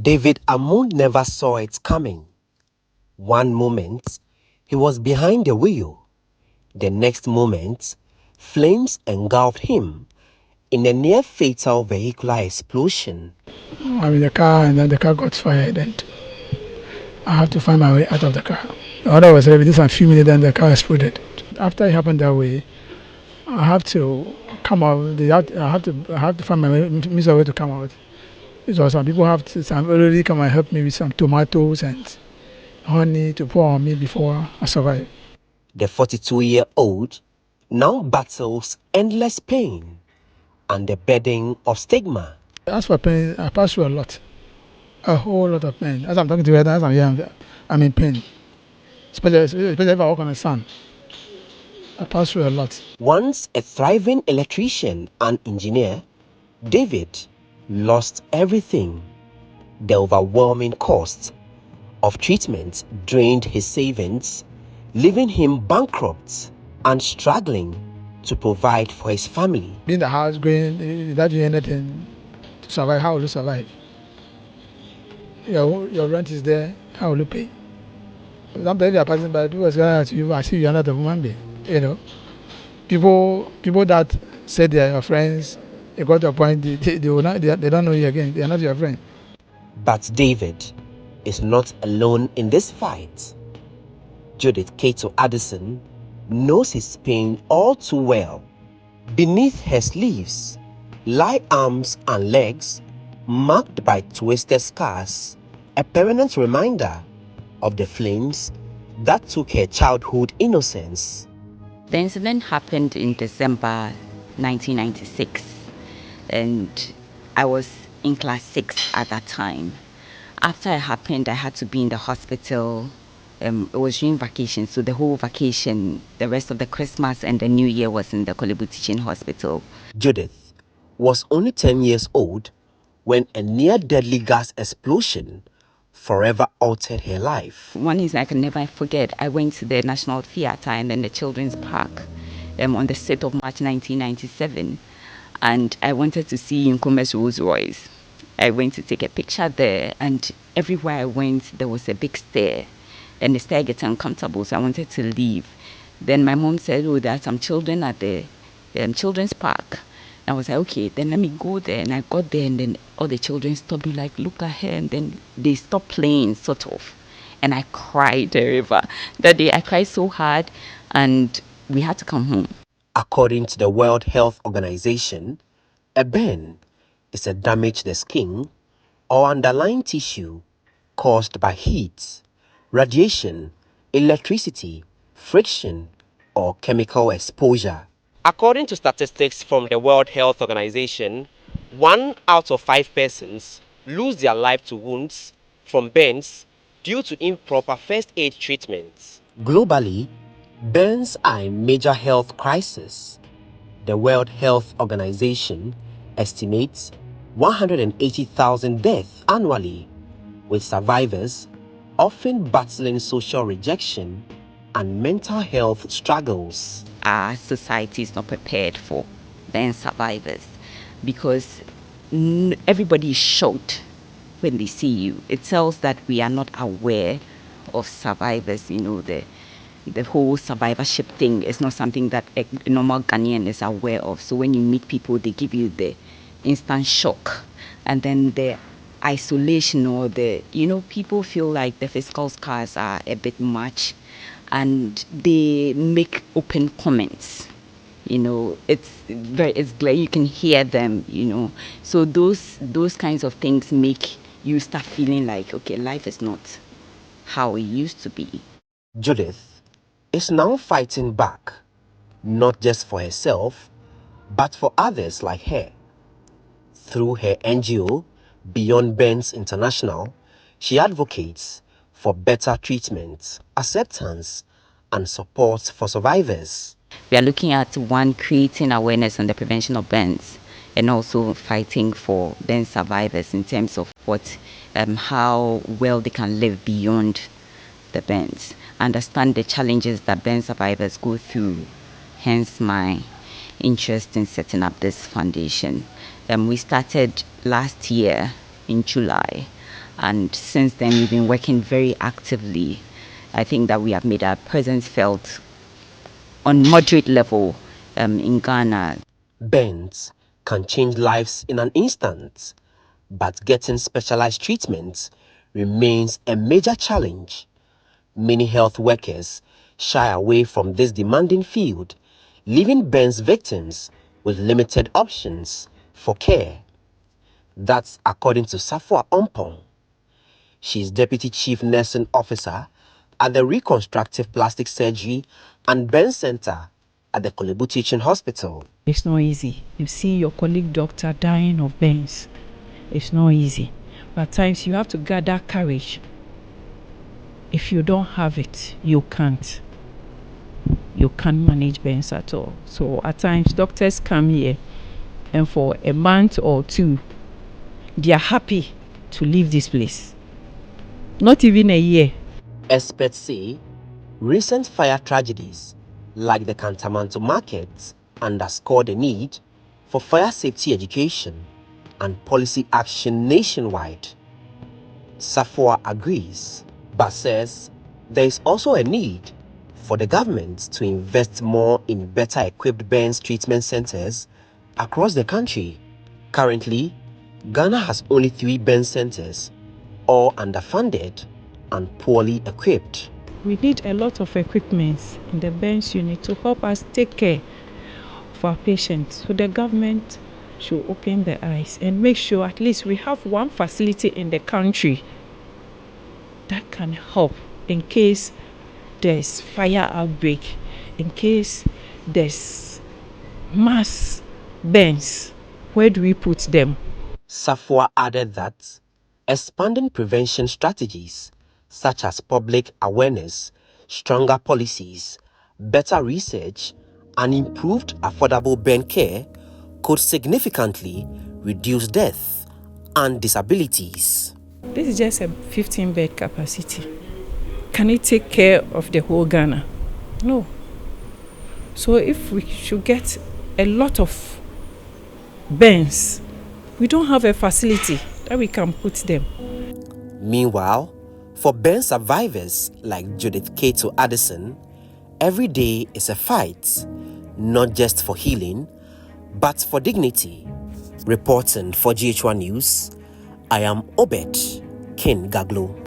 David Amu never saw it coming. One moment, he was behind the wheel. The next moment, flames engulfed him in a near-fatal vehicular explosion. I'm in the car, and then the car got fired, and I have to find my way out of the car. The order was within a few minutes, then the car exploded. After it happened that way, I have to come out. I have to find my means of way to come out. So some people have to already come and help me with some tomatoes and honey to pour on me before I survive. The 42-year-old now battles endless pain and the burden of stigma. As for pain, I pass through a whole lot of pain. As I'm talking to you, as I'm here, I'm in pain. Especially if I walk on the sun. I pass through a lot. Once a thriving electrician and engineer, David lost everything. The overwhelming cost of treatment drained his savings, leaving him bankrupt and struggling to provide for his family. Being the house going, without doing anything to survive, how will you survive? Your rent is there, how will you pay? Sometimes if you are passing by, people say to you, I see you are not a human being. People that say they are your friends, you got to a point, they don't know you again. They are not your friend. But David is not alone in this fight. Judith Cato Addison knows his pain all too well. Beneath her sleeves lie arms and legs marked by twisted scars, a permanent reminder of the flames that took her childhood innocence. The incident happened in December 1996, and I was in class 6 at that time. After it happened, I had to be in the hospital. It was during vacation, so the whole vacation, the rest of the Christmas and the New Year was in the Kolebu Teaching Hospital. Judith was only 10 years old when a near-deadly gas explosion forever altered her life. One is I can never forget, I went to the National Theatre and then the Children's Park on the 6th of March 1997, and I wanted to see Nkume's Rolls Royce. I went to take a picture there, and everywhere I went there was a big stair, and the stair gets uncomfortable, so I wanted to leave. Then my mom said, oh, there are some children at the Children's Park. I was like, okay, then let me go there. And I got there, and then all the children stopped me, like, look at her. And then they stopped playing, sort of. And I cried a river. That day, I cried so hard, and we had to come home. According to the World Health Organization, a burn is a damage to the skin or underlying tissue caused by heat, radiation, electricity, friction, or chemical exposure. According to statistics from the World Health Organization, 1 out of 5 persons lose their life to wounds from burns due to improper first aid treatments. Globally, burns are a major health crisis. The World Health Organization estimates 180,000 deaths annually, with survivors often battling social rejection and mental health struggles. Our society is not prepared for burn survivors because everybody is shocked when they see you. It tells that we are not aware of survivors. The whole survivorship thing is not something that a normal Ghanaian is aware of. So when you meet people, they give you the instant shock, and then the isolation, or people feel like the physical scars are a bit much, and they make open comments. It's clear, you can hear them. So those kinds of things make you start feeling like, okay, life is not how it used to be. Judith is now fighting back, not just for herself, but for others like her. Through her NGO, Beyond Burns International, she advocates for better treatment, acceptance, and support for survivors. We are looking at one, creating awareness on the prevention of burns, and also fighting for burn survivors in terms of how well they can live beyond the burns. Understand the challenges that burn survivors go through hence my interest in setting up this foundation. We started last year in July, and since then we've been working very actively. I think that we have made our presence felt on moderate level in Ghana. Burns can change lives in an instant, but getting specialized treatment remains a major challenge. Many health workers shy away from this demanding field, leaving burns victims with limited options for care. That's according to Safwa Ompong. She is Deputy Chief Nursing Officer at the Reconstructive Plastic Surgery and Burn Center at the Kolebu Teaching Hospital. It's not easy. You see your colleague doctor dying of burns. It's not easy. But at times you have to gather courage. If you don't have it, you can't. You can't manage burns at all. So at times doctors come here and for a month or two, they are happy to leave this place. Not even a year. Experts say recent fire tragedies like the Kantamanto markets underscore the need for fire safety education and policy action nationwide. Safwa agrees, but says there is also a need for the government to invest more in better equipped burns treatment centers across the country. Currently, Ghana has only 3 burn centers, all underfunded and poorly equipped. We need a lot of equipment in the burns unit to help us take care of our patients. So the government should open their eyes and make sure at least we have one facility in the country that can help in case there's fire outbreak, in case there's mass burns. Where do we put them? Safwa added that expanding prevention strategies such as public awareness, stronger policies, better research, and improved affordable burn care could significantly reduce death and disabilities. This is just a 15-bed capacity. Can it take care of the whole Ghana? No. So if we should get a lot of burns, we don't have a facility that we can put them. Meanwhile, for burn survivors like Judith Kato Addison, every day is a fight, not just for healing, but for dignity. Reporting for GHOne News, I am Obed Ken Gaglo.